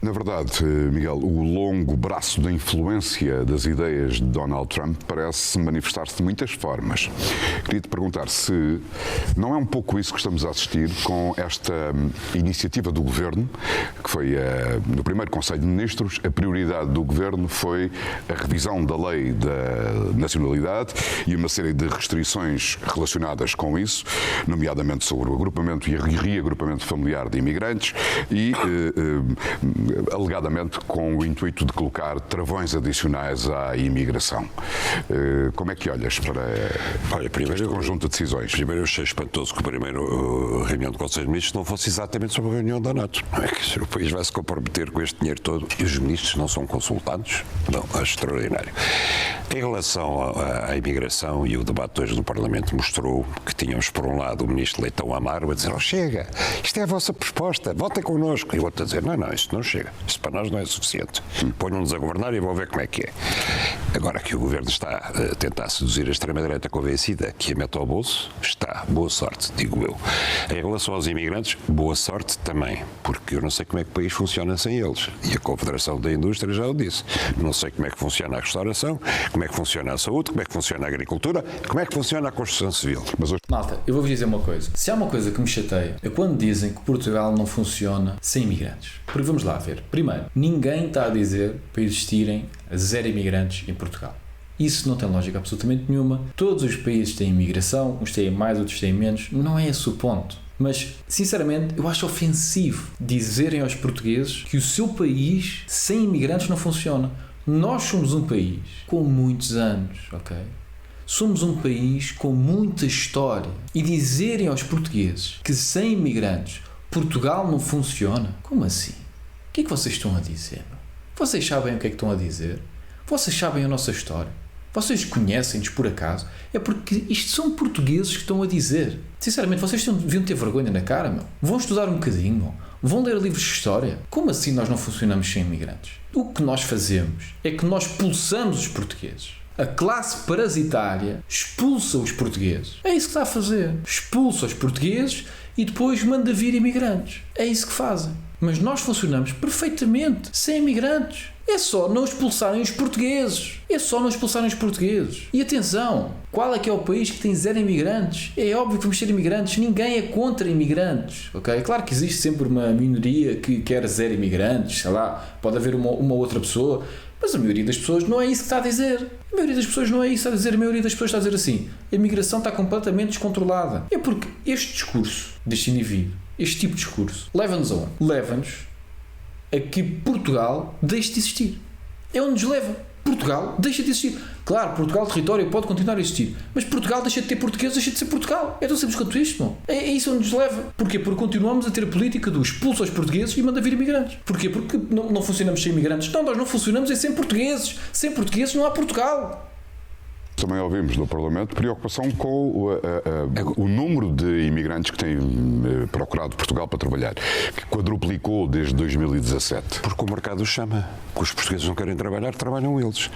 Na verdade, Miguel, o longo braço da influência das ideias de Donald Trump parece manifestar-se de muitas formas. Queria-te perguntar se não é um pouco isso que estamos a assistir com esta iniciativa do Governo, que foi no primeiro Conselho de Ministros, a prioridade do Governo foi a revisão da lei da nacionalidade e uma série de restrições relacionadas com isso, nomeadamente sobre o agrupamento e reagrupamento familiar de imigrantes e alegadamente com o intuito de colocar travões adicionais à imigração. Como é que olhas para este conjunto de decisões? Primeiro, eu achei espantoso que a primeira reunião do Conselho de Ministros não fosse exatamente sobre a reunião da NATO. Não é que o país vai se comprometer com este dinheiro todo e os ministros não são consultados? Não, acho extraordinário. Em relação à imigração, e o debate hoje no Parlamento mostrou que tínhamos, por um lado, o ministro Leitão Amaro a dizer: chega, isto é a vossa proposta, votem connosco. E o outro a dizer: não, isso não chega, isso para nós não é suficiente. Ponham-nos a governar e vão ver como é que é. Agora que o Governo está a tentar seduzir a extrema-direita convencida que a mete ao bolso, está. Boa sorte, digo eu. Em relação aos imigrantes, boa sorte também, porque eu não sei como é que o país funciona sem eles. E a Confederação da Indústria já o disse. Não sei como é que funciona a restauração, como é que funciona a saúde, como é que funciona a agricultura, como é que funciona a construção civil. Mas hoje... Malta, eu vou-vos dizer uma coisa. Se há uma coisa que me chateia, é quando dizem que Portugal não funciona sem imigrantes. Porque vamos lá ver. Primeiro, ninguém está a dizer para existirem 0 imigrantes em Portugal. Isso não tem lógica absolutamente nenhuma. Todos os países têm imigração, uns têm mais, outros têm menos. Não é esse o ponto. Mas, sinceramente, eu acho ofensivo dizerem aos portugueses que o seu país sem imigrantes não funciona. Nós somos um país com muitos anos, ok? Somos um país com muita história. E dizerem aos portugueses que sem imigrantes Portugal não funciona? Como assim? O que é que vocês estão a dizer? Vocês sabem o que é que estão a dizer? Vocês sabem a nossa história? Vocês conhecem-nos por acaso? É porque isto são portugueses que estão a dizer. Sinceramente, vocês deviam ter vergonha na cara, meu. Vão estudar um bocadinho, meu. Vão ler livros de história. Como assim nós não funcionamos sem imigrantes? O que nós fazemos é que nós expulsamos os portugueses. A classe parasitária expulsa os portugueses. É isso que está a fazer. Expulsa os portugueses e depois manda vir imigrantes. É isso que fazem. Mas nós funcionamos perfeitamente sem imigrantes. É só não expulsarem os portugueses. É só não expulsarem os portugueses. E atenção, qual é que é o país que tem 0 imigrantes? É óbvio que vamos ter imigrantes. Ninguém é contra imigrantes. Ok? Claro que existe sempre uma minoria que quer 0 imigrantes. Sei lá, pode haver uma outra pessoa. Mas a maioria das pessoas não é isso que está a dizer. A maioria das pessoas não é isso que está a dizer. A maioria das pessoas está a dizer assim: a imigração está completamente descontrolada. É porque este discurso deste indivíduo, este tipo de discurso, leva-nos aonde? Leva-nos a que Portugal deixe de existir. É onde nos leva. Portugal deixa de existir. Claro, Portugal, território, pode continuar a existir. Mas Portugal deixa de ter portugueses, deixa de ser Portugal. É tão simples quanto isto, não? É isso onde nos leva. Porquê? Porque continuamos a ter a política do expulso aos portugueses e manda vir imigrantes. Porquê? Porque não funcionamos sem imigrantes. Não, nós não funcionamos sem portugueses. Sem portugueses não há Portugal. Também ouvimos no Parlamento preocupação com o número de imigrantes que têm procurado Portugal para trabalhar, que quadruplicou desde 2017. Porque o mercado os chama. Que os portugueses não querem trabalhar, trabalham eles.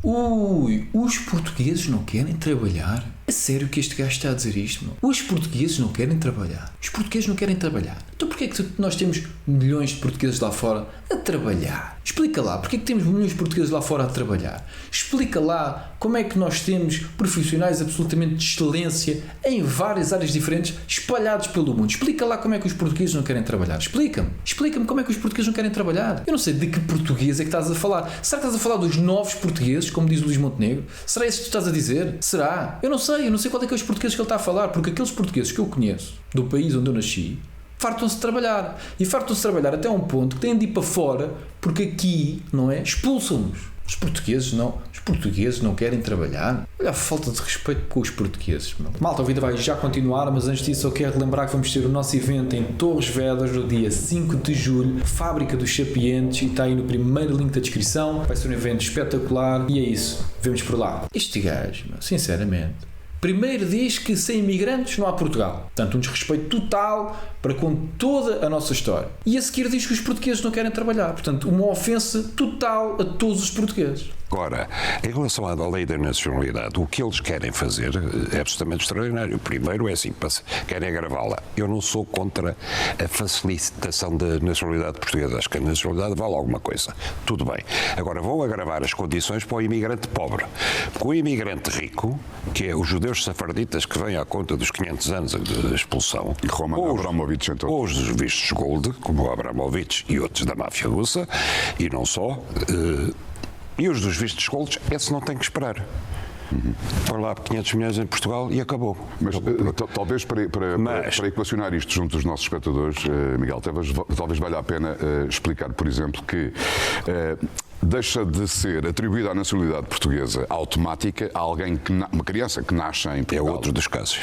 Ui, os portugueses não querem trabalhar? É sério que este gajo está a dizer isto, meu? Os portugueses não querem trabalhar. Os portugueses não querem trabalhar. Então porquê é que nós temos milhões de portugueses lá fora a trabalhar? Explica lá, porquê é que temos milhões de portugueses lá fora a trabalhar? Explica lá como é que nós temos profissionais absolutamente de excelência em várias áreas diferentes espalhados pelo mundo. Explica lá como é que os portugueses não querem trabalhar. Explica-me como é que os portugueses não querem trabalhar. Eu não sei de que português é que estás a falar. Será que estás a falar dos novos portugueses, como diz o Luís Montenegro? Será isso que tu estás a dizer? Será? Eu não sei qual é que é os portugueses que ele está a falar, porque aqueles portugueses que eu conheço, do país onde eu nasci, fartam-se de trabalhar. E fartam-se de trabalhar até um ponto que têm de ir para fora, porque aqui, não é? Expulsam-nos. Os portugueses não querem trabalhar. Olha a falta de respeito com os portugueses. Meu. Malta, a vida vai já continuar, mas antes disso eu quero lembrar que vamos ter o nosso evento em Torres Vedras no dia 5 de julho, Fábrica dos Sapientes, e está aí no primeiro link da descrição. Vai ser um evento espetacular e é isso. Vemos por lá. Este gajo, meu, sinceramente, primeiro diz que sem imigrantes não há Portugal. Portanto, um desrespeito total para com toda a nossa história. E a seguir diz que os portugueses não querem trabalhar. Portanto, uma ofensa total a todos os portugueses. Agora, em relação à lei da nacionalidade, o que eles querem fazer é absolutamente extraordinário. Primeiro é assim, querem agravá-la. Eu não sou contra a facilitação da nacionalidade portuguesa. Acho que a nacionalidade vale alguma coisa. Tudo bem. Agora, vão agravar as condições para o imigrante pobre. Porque o imigrante rico, que é os judeus safarditas que vêm à conta dos 500 anos de expulsão, Roman Abramovich, então. ou os vistos gold, como o Abramovich e outros da máfia russa, e não só, e os dos vistos gold, esse não tem que esperar. Põe lá 500 milhões em Portugal e acabou. Mas talvez para equacionar isto junto dos nossos espectadores, Miguel, talvez valha a pena explicar, por exemplo, que deixa de ser atribuída à nacionalidade portuguesa automática a alguém uma criança que nasce em Portugal. É outro dos casos.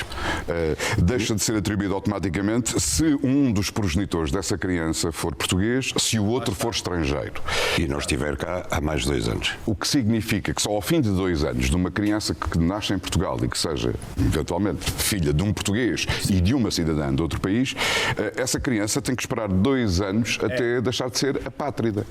Deixa de ser atribuída automaticamente se um dos progenitores dessa criança for português, se o outro for estrangeiro. E não estiver cá há mais de 2 anos. O que significa que só ao fim de 2 anos de uma criança que nasce em Portugal e que seja, eventualmente, filha de um português e de uma cidadã de outro país, essa criança tem que esperar 2 anos até deixar de ser apátrida.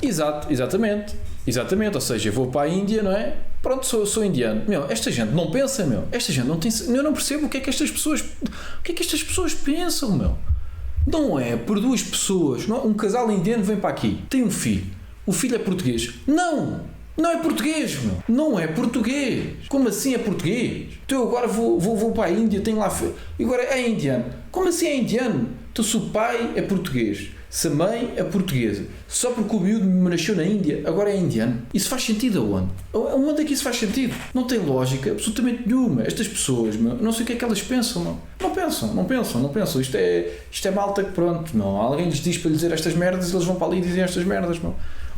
Exatamente, ou seja, eu vou para a Índia, não é? Pronto, sou indiano. Esta gente não pensa, esta gente não tem... Eu não percebo o que é que estas pessoas pensam, Não é por 2 pessoas, não, um casal indiano vem para aqui, tem um filho, o filho é português. Não é português, Não é português. Como assim é português? Então eu agora vou para a Índia, tenho lá... E agora é indiano. Como assim é indiano? Então se o pai é português, se a mãe é portuguesa, só porque o miúdo me nasceu na Índia, agora é indiano. Isso faz sentido aonde? Aonde é que isso faz sentido? Não tem lógica absolutamente nenhuma. Estas pessoas, não sei o que é que elas pensam, Não pensam. Isto é malta que pronto, Alguém lhes diz para lhes dizer estas merdas e eles vão para ali e dizem estas merdas,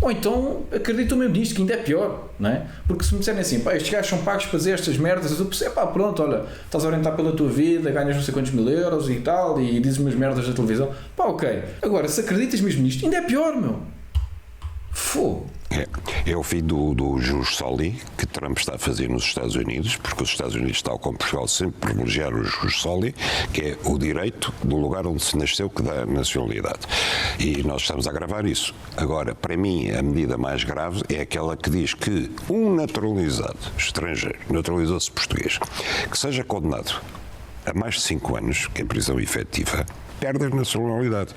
Ou então acreditam mesmo nisto, que ainda é pior, não é? Porque se me disserem assim, estes gajos são pagos para fazer estas merdas, eu penso, pronto, olha, estás a orientar pela tua vida, ganhas não sei quantos mil euros e tal, e dizes umas merdas na televisão, ok. Agora, se acreditas mesmo nisto, ainda é pior, Fogo. É o fim do jus soli que Trump está a fazer nos Estados Unidos, porque os Estados Unidos, tal como Portugal, sempre privilegiaram o jus soli, que é o direito do lugar onde se nasceu que dá nacionalidade. E nós estamos a agravar isso. Agora, para mim, a medida mais grave é aquela que diz que um naturalizado estrangeiro, naturalizou-se português, que seja condenado a mais de 5 anos, que é prisão efetiva, perde a nacionalidade.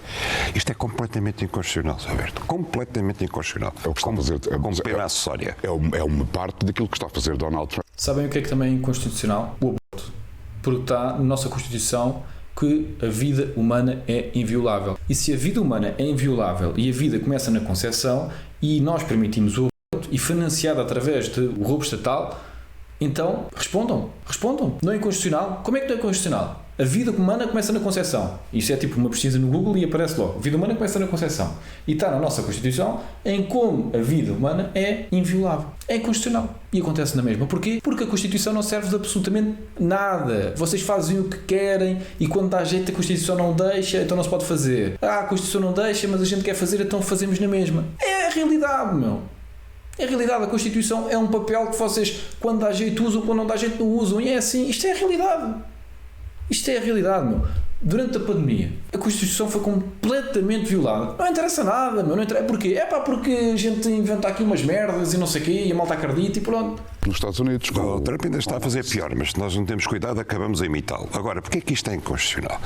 Isto é completamente inconstitucional, Alberto. Completamente inconstitucional. É o que está a fazer. Com pena acessória. É uma parte daquilo que está a fazer Donald Trump. Sabem o que é que também é inconstitucional? O aborto. Porque está na nossa Constituição que a vida humana é inviolável. E se a vida humana é inviolável e a vida começa na concepção e nós permitimos o aborto e financiado através do roubo estatal, então respondam. Não é inconstitucional? Como é que não é constitucional? A vida humana começa na concepção. Isto é tipo uma pesquisa no Google e aparece logo. A vida humana começa na concepção. E está na nossa Constituição em como a vida humana é inviolável. É inconstitucional. E acontece na mesma. Porquê? Porque a Constituição não serve de absolutamente nada. Vocês fazem o que querem e quando dá jeito a Constituição não deixa, então não se pode fazer. A Constituição não deixa, mas a gente quer fazer, então fazemos na mesma. É a realidade, É a realidade. A Constituição é um papel que vocês, quando dá jeito, usam, quando não dá jeito, não usam. E é assim. Isto é a realidade. Isto é a realidade, Durante a pandemia, a Constituição foi completamente violada. Não interessa nada, Não interessa. Porquê? Porque a gente inventa aqui umas merdas e não sei o quê, e a malta acredita e pronto. Nos Estados Unidos. O Trump ainda está a fazer pior, mas se nós não temos cuidado, acabamos a imitá-lo. Agora, porquê é que isto é inconstitucional?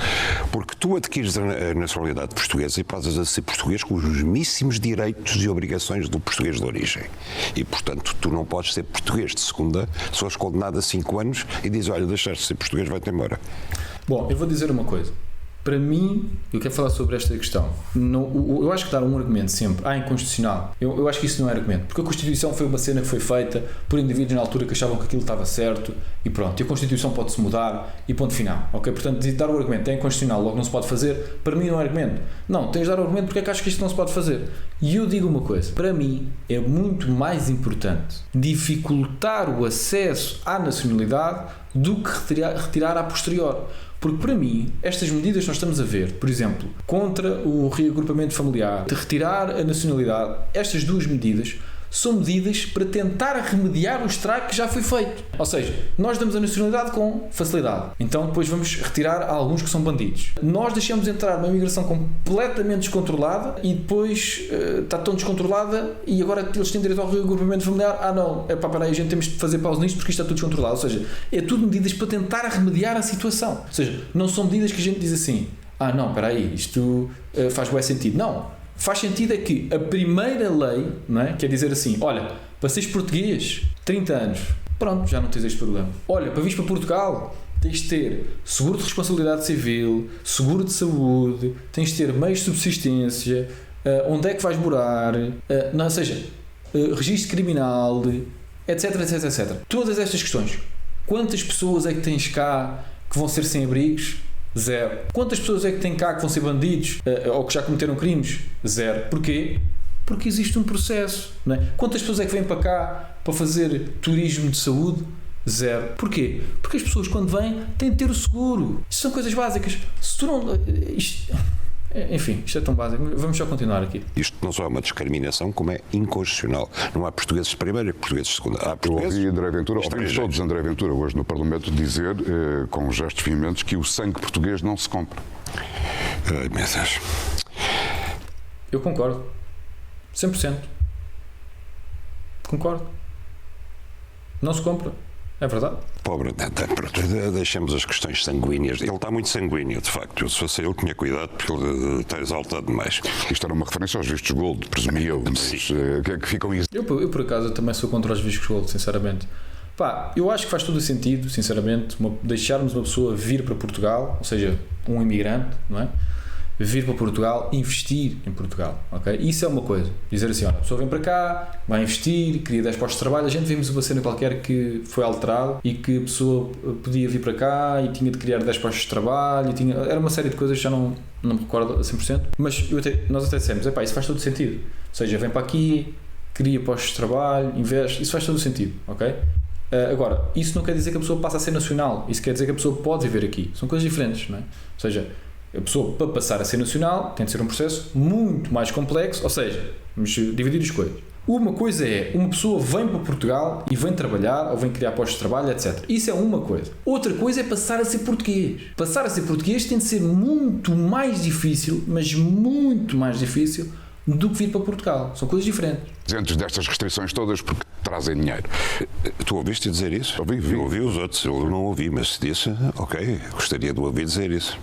Porque tu adquires a nacionalidade portuguesa e passas a ser português com os mesmíssimos direitos e obrigações do português de origem. E, portanto, tu não podes ser português de segunda se fores condenado a 5 anos e dizes, olha, deixaste de ser português, vai-te embora. Bom, eu vou dizer uma coisa. Para mim, eu quero falar sobre esta questão. Eu acho que dar um argumento sempre, inconstitucional, eu acho que isso não é argumento, porque a Constituição foi uma cena que foi feita por indivíduos na altura que achavam que aquilo estava certo e pronto, e a Constituição pode-se mudar e ponto final, ok? Portanto, dar o argumento é inconstitucional, logo não se pode fazer, para mim não é argumento. Não, tens de dar o argumento porque é que acho que isto não se pode fazer. E eu digo uma coisa, para mim é muito mais importante dificultar o acesso à nacionalidade do que retirar a posterior. Porque para mim, estas medidas que nós estamos a ver, por exemplo, contra o reagrupamento familiar, de retirar a nacionalidade, estas 2 medidas são medidas para tentar remediar o estrago que já foi feito. Ou seja, nós damos a nacionalidade com facilidade, então depois vamos retirar alguns que são bandidos. Nós deixamos entrar uma imigração completamente descontrolada e depois está tão descontrolada e agora eles têm direito ao reagrupamento familiar. Não, peraí, a gente temos de fazer pausa nisto porque isto está tudo descontrolado. Ou seja, é tudo medidas para tentar remediar a situação. Ou seja, não são medidas que a gente diz assim, não, peraí, isto faz bem sentido. Não, faz sentido é que a primeira lei, não é? Quer dizer assim, olha, para seres português, 30 anos, pronto, já não tens este problema. Olha, para vires para Portugal, tens de ter seguro de responsabilidade civil, seguro de saúde, tens de ter meios de subsistência, onde é que vais morar, ou seja, registro criminal, etc, etc, etc. Todas estas questões. Quantas pessoas é que tens cá que vão ser sem abrigos? 0. Quantas pessoas é que têm cá que vão ser bandidos ou que já cometeram crimes? 0. Porquê? Porque existe um processo. Não é? Quantas pessoas é que vêm para cá para fazer turismo de saúde? 0. Porquê? Porque as pessoas quando vêm têm de ter o seguro. Isto são coisas básicas. Se tu não... Enfim, isto é tão básico. Vamos só continuar aqui. Isto não só é uma discriminação, como é inconstitucional. Não há portugueses de primeira e portugueses de segunda. Há portugueses. Eu ouvi André Ventura, ouvimos todos André Ventura hoje no Parlamento dizer, com gestos veementes, que o sangue português não se compra. Ai, meu Deus. Eu concordo. 100%. Concordo. Não se compra. É verdade. Pobre, deixemos as questões sanguíneas. Ele está muito sanguíneo, de facto. Se fosse eu, tinha cuidado, porque ele está exaltado demais. Isto era uma referência aos vistos gold, presumia eu, mas que ficam... Eu, por acaso, também sou contra os vistos gold, sinceramente. Eu acho que faz todo o sentido, sinceramente, deixarmos uma pessoa vir para Portugal, ou seja, um imigrante, não é? Vir para Portugal, investir em Portugal, ok? Isso é uma coisa. Dizer assim, olha, a pessoa vem para cá, vai investir, cria 10 postos de trabalho, a gente vimos uma cena qualquer que foi alterado e que a pessoa podia vir para cá e tinha de criar 10 postos de trabalho, era uma série de coisas que já não me recordo a 100%, mas nós até dissemos, isso faz todo sentido. Ou seja, vem para aqui, cria postos de trabalho, investe, isso faz todo sentido, ok? Agora, isso não quer dizer que a pessoa passe a ser nacional, isso quer dizer que a pessoa pode viver aqui. São coisas diferentes, não é? Ou seja, a pessoa, para passar a ser nacional, tem de ser um processo muito mais complexo, ou seja, vamos dividir as coisas. Uma coisa é, uma pessoa vem para Portugal e vem trabalhar, ou vem criar postos de trabalho, etc. Isso é uma coisa. Outra coisa é passar a ser português. Passar a ser português tem de ser muito mais difícil, mas muito mais difícil, do que vir para Portugal. São coisas diferentes. Antes destas restrições todas, porque trazem dinheiro. Tu ouviste dizer isso? Eu ouvi os outros, eu não ouvi, mas se disse, ok, gostaria de ouvir dizer isso.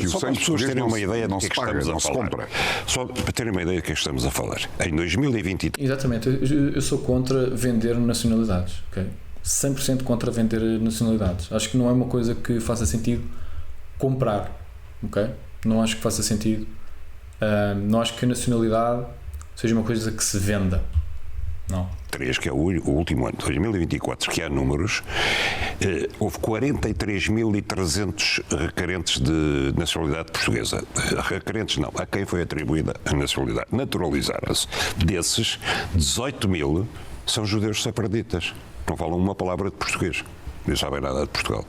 Só para as pessoas terem uma ideia do que é que estamos a falar. Compra. Só para terem uma ideia do que é que estamos a falar. Em 2023... Exatamente, eu sou contra vender nacionalidades, ok? 100% contra vender nacionalidades. Acho que não é uma coisa que faça sentido comprar, ok? Não acho que faça sentido. Não acho que a nacionalidade seja uma coisa que se venda. Não. 3, que é o último ano, 2024, que há números, houve 43.300 requerentes de nacionalidade portuguesa. Requerentes não, a quem foi atribuída a nacionalidade. Naturalizaram-se. Desses, 18.000 são judeus separaditas. Não falam uma palavra de português. Não sabem nada de Portugal.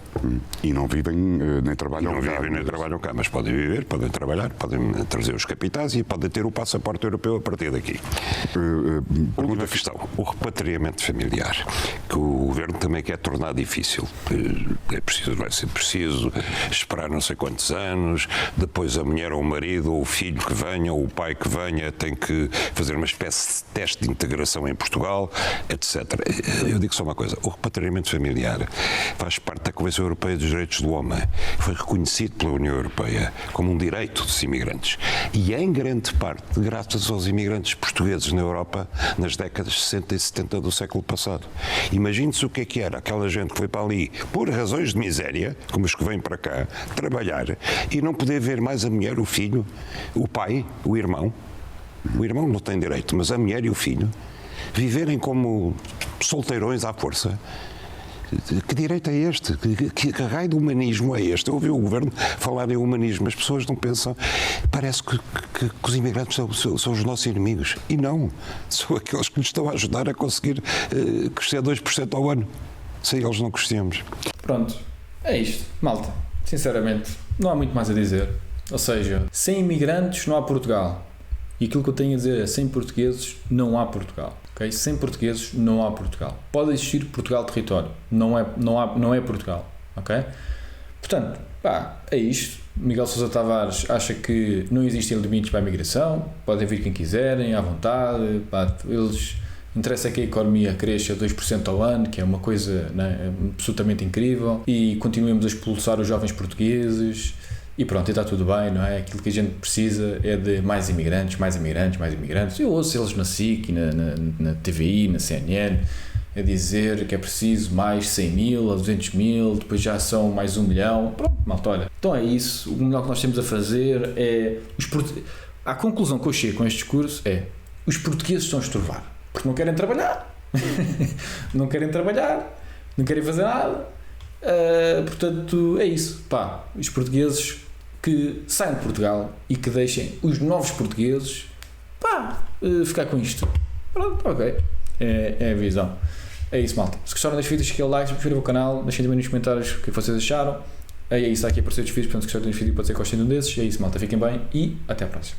E não vivem nem trabalham cá. Não vivem nem trabalham cá, mas podem viver, podem trabalhar, podem trazer os capitais e podem ter o passaporte europeu a partir daqui. Última questão, o repatriamento familiar, que o Governo também quer tornar difícil. Vai ser preciso esperar não sei quantos anos, depois a mulher ou o marido ou o filho que venha ou o pai que venha tem que fazer uma espécie de teste de integração em Portugal, etc. Eu digo só uma coisa, o repatriamento familiar faz parte da Convenção Europeia dos Direitos do Homem. Foi reconhecido pela União Europeia como um direito dos imigrantes. E em grande parte, graças aos imigrantes portugueses na Europa nas décadas 60 e 70 do século passado. Imagine-se o que era aquela gente que foi para ali por razões de miséria, como os que vêm para cá, trabalhar e não poder ver mais a mulher, o filho, o pai, o irmão. O irmão não tem direito, mas a mulher e o filho viverem como solteirões à força. Que direito é este? Que raio de humanismo é este? Eu ouvi o Governo falar em humanismo, as pessoas não pensam, parece que os imigrantes são os nossos inimigos. E não, são aqueles que nos estão a ajudar a conseguir crescer 2% ao ano. Sem eles não crescemos. Pronto, é isto, malta. Sinceramente, não há muito mais a dizer. Ou seja, sem imigrantes não há Portugal. E aquilo que eu tenho a dizer é, sem portugueses não há Portugal. Okay? Sem portugueses não há Portugal. Pode existir Portugal território, não é Portugal. Okay? Portanto, é isto. Miguel Sousa Tavares acha que não existem limites para a migração, podem vir quem quiserem, à vontade, eles interessa que a economia cresça 2% ao ano, que é uma coisa, né, absolutamente incrível, e continuemos a expulsar os jovens portugueses, e pronto, e está tudo bem, não é? Aquilo que a gente precisa é de mais imigrantes. Eu ouço eles na SIC, na TVI, na CNN, a dizer que é preciso mais 100 mil, a 200 mil, depois já são mais 1 milhão. Pronto, malta, olha. Então é isso. O melhor que nós temos a fazer é... A conclusão que eu chego com este discurso é: os portugueses estão a estorvar, porque não querem trabalhar. Não querem fazer nada. Portanto, é isso. Os portugueses que saem de Portugal e que deixem os novos portugueses ficar com isto. Pronto, ok. É a visão. É isso, malta. Se gostaram das vídeos, deixem like, subscrevam o canal, deixem também nos comentários o que vocês acharam. É isso, aqui apareceu os vídeos, portanto, se gostaram dos vídeos, pode ser que gostem de um desses. É isso, malta. Fiquem bem e até a próxima.